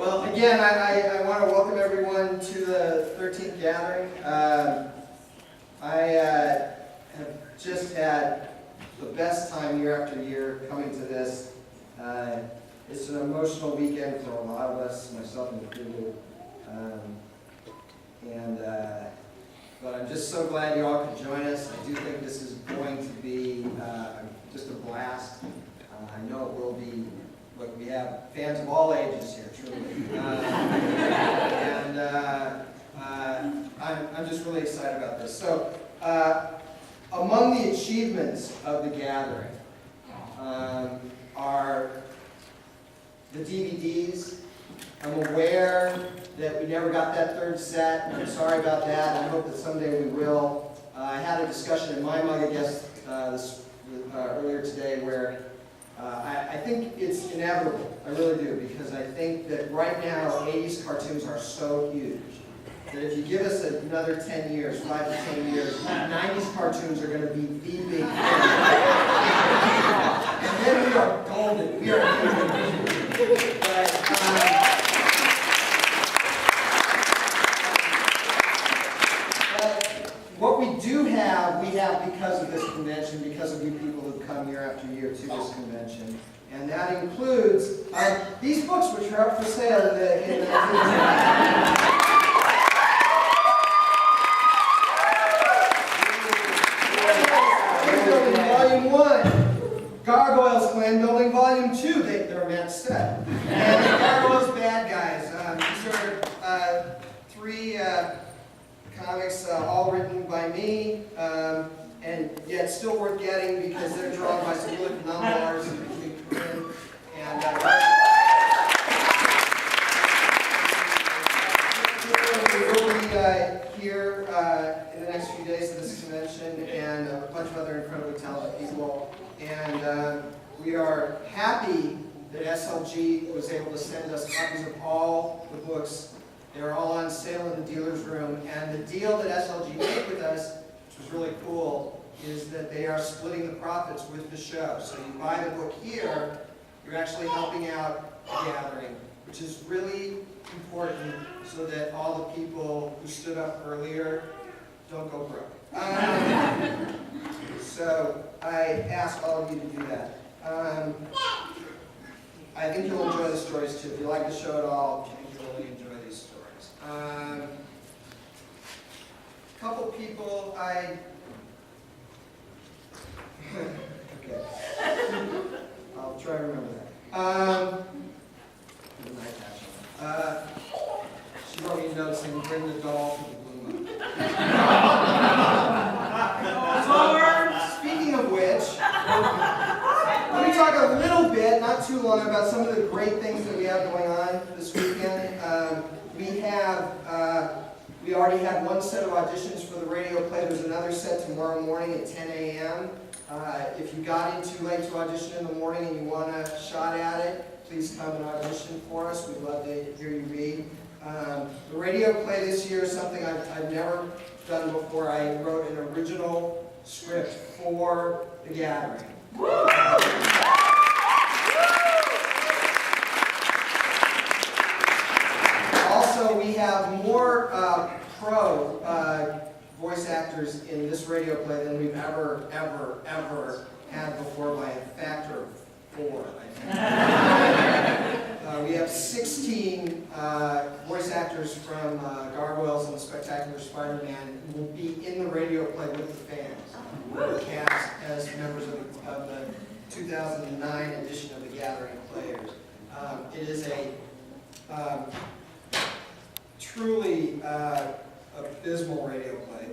Well, again, I want to welcome everyone to the 13th gathering. I have just had the best time year after year coming to this. It's an emotional weekend for a lot of us, myself included. But I'm just so glad you all could join us. I do think this is going to be just a blast. I know it will be. Look, we have fans of all ages here, truly. I'm just really excited about this. So, among the achievements of the gathering are the DVDs. I'm aware that we never got that third set, and I'm sorry about that. I hope that someday we will. I had a discussion in my mug, I guess, earlier today where I think it's inevitable. I really do, because I think that right now 80s cartoons are so huge that if you give us another 10 years, 5 to 10 years, 90s cartoons are going to be the big thing. And then we are golden. We are golden. But, what we do have, we have because of this convention, because of you people who come year after year to this convention. And that includes these books, which are up for sale in the Volume 1, Gargoyles Clan Building. Volume 2, they're a match set. And the Gargoyles Bad Guys. These are 3 comics, all written by me, and yet still worth getting because they're drawn by some really phenomenal artists in Korean. And we will be here in the next few days of this convention, and a bunch of other incredibly talented people. And we are happy that SLG was able to send us copies of all the books. They're all on sale in the dealer's room, and the deal that SLG made with us, which was really cool, is that they are splitting the profits with the show. So you buy the book here, you're actually helping out the gathering, which is really important so that all the people who stood up earlier don't go broke. So I ask all of you to do that. I think you'll enjoy the stories too. If you like the show at all, I think you'll really enjoy these stories. A couple people okay. I'll try to remember that. She wrote me a note saying, bring the doll to the Blue Moon. Speaking of which, let me talk a little bit, not too long, about some of the great things that we have going on this weekend. We already had one set of auditions for the radio play. There's another set tomorrow morning at 10 a.m. If you got in too late to audition in the morning and you want a shot at it, please come and audition for us. We'd love to hear you read. The radio play this year is something I've never done before. I wrote an original script for the gathering. Also, we have more pro voice actors in this radio play than we've ever had before by a factor of 4, I think. We have 16 voice actors from Gargoyles and the Spectacular Spider-Man who will be in the radio play with the fans. We're cast as members of the 2009 edition of the Gathering Players. It is a truly abysmal radio play.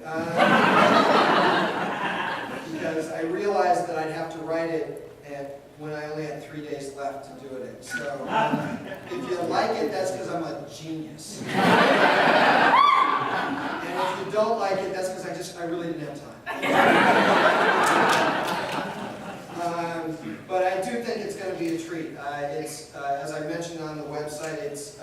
Because I realized that I'd have to write it when I only had 3 days left to do it. So if you like it, that's because I'm a genius. And if you don't like it, that's because I really didn't have time. But I do think it's going to be a treat. It's as I mentioned on the website, it's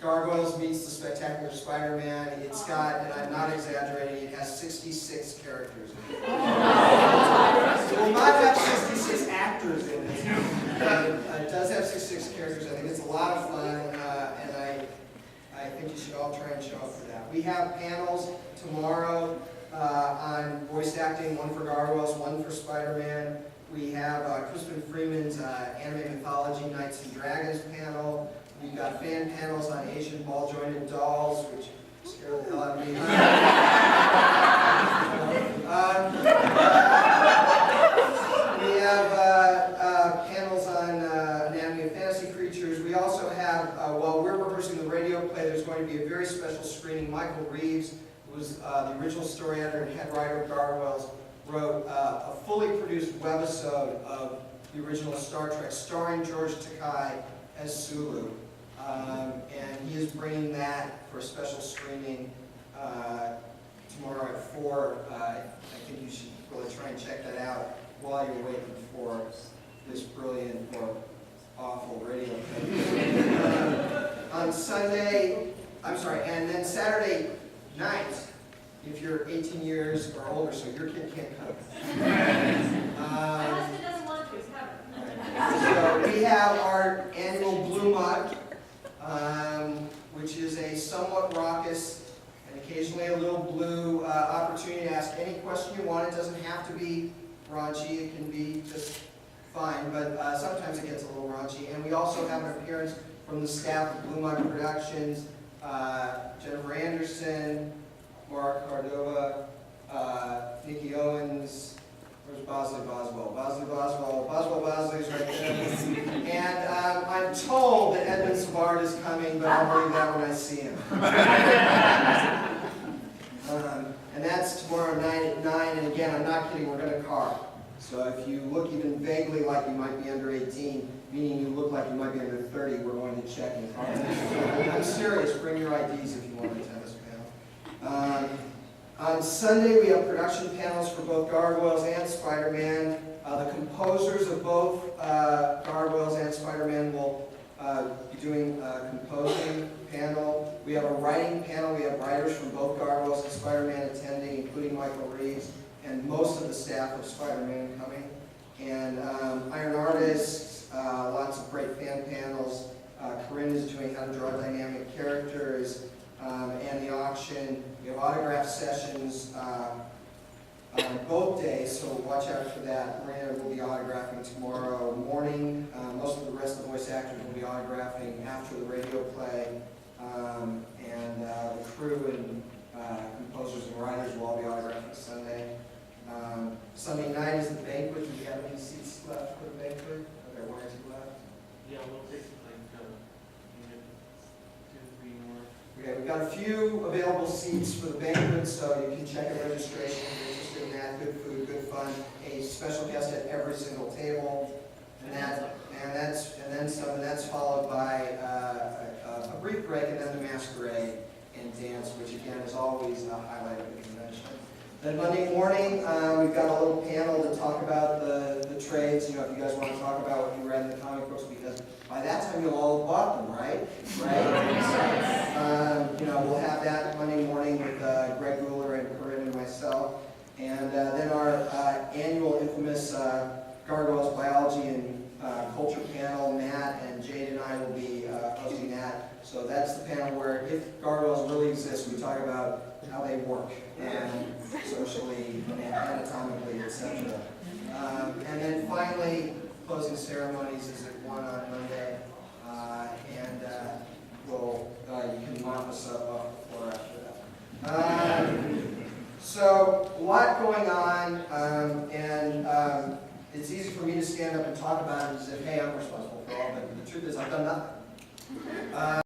Gargoyles meets the Spectacular Spider-Man. It's got, and I'm not exaggerating, it has 66 characters in it. It will not have 66 actors in it. It does have 66 characters. I think it's a lot of fun. We have panels tomorrow on voice acting, one for Gargoyles, one for Spider-Man. We have Crispin Freeman's Anime Mythology Knights and Dragons panel. We've got fan panels on Asian ball-jointed dolls, which scared the hell out of me. We have panels on anatomy of fantasy creatures. We also have, while we're rehearsing the radio play, there's going to be a very special screening. Michael Reeves, who was the original story editor and head writer of Gargoyles, wrote a fully produced webisode of the original Star Trek, starring George Takei as Sulu. And he is bringing that for a special screening tomorrow at 4. I think you should really try and check that out while you're waiting for this brilliant or awful radio thing. On Sunday, and then Saturday night, if you're 18 years or older, so your kid can't come. My husband doesn't want to, it's never. So we have our annual Blue Mug, which is a somewhat raucous and occasionally a little blue opportunity to ask any question you want. It doesn't have to be raunchy, it can be just fine, but sometimes it gets a little raunchy. And we also have an appearance from the staff of Blue Mug Productions, Jennifer Anderson, Mark Cordova, Nikki Owens, where's Bosley Boswell? Bosley's right there. And I'm told that Edmund Savard is coming, but I'll believe that when I see him. And that's tomorrow night at 9, and again, I'm not kidding, we're going to carve. So if you look even vaguely like you might be under 18, meaning you look like you might be under 30, we're going to check and carve. I'm serious, bring your IDs if you want to attend this panel. On Sunday, we have production panels for both Gargoyles and Spider-Man. The composers of both Gargoyles and Spider-Man will be doing a composing panel. We have a writing panel. We have writers from both Gargoyles and Spider-Man attending, including Michael Reeves, and most of the staff of Spider-Man coming. And Iron Artists, lots of great fan panels. Corinne is doing how to draw dynamic characters. And the auction. We have autograph sessions on both days, so watch out for that. Miranda will be autographing tomorrow morning. Most of the rest of the voice actors will be autographing after the radio play. And the crew and composers and writers will all be autographing Sunday. Sunday night is the banquet. Do we have any seats left for the banquet? Are there 1 or 2 left? Yeah, we'll take like 2 or 3 more. Okay, we've got a few available seats for the banquet, so you can check a registration if you're interested in that. Good food, good fun. A special guest at every single table, and that's followed by a brief break, and then the masquerade and dance, which again is always a highlight of the convention. Then Monday morning, we've got a little panel to talk about the trades. You know, if you guys want to talk about what you read in the comic books, because by that time you'll all have bought them, right? You know, we'll have that Monday morning with Greg Ruler and Corinne and myself. And then our annual infamous Gargoyles Biology and Culture panel, Matt and Jade and I will be hosting that. So that's the panel where, if gargoyles really exist, we talk about how they work, and socially, and anatomically, etc. And then finally, closing ceremonies is at 1 on Monday, and you can mop us up off the floor after that. So, a lot going on, and it's easy for me to stand up and talk about it as if, hey, I'm responsible for all of it. But the truth is, I've done nothing.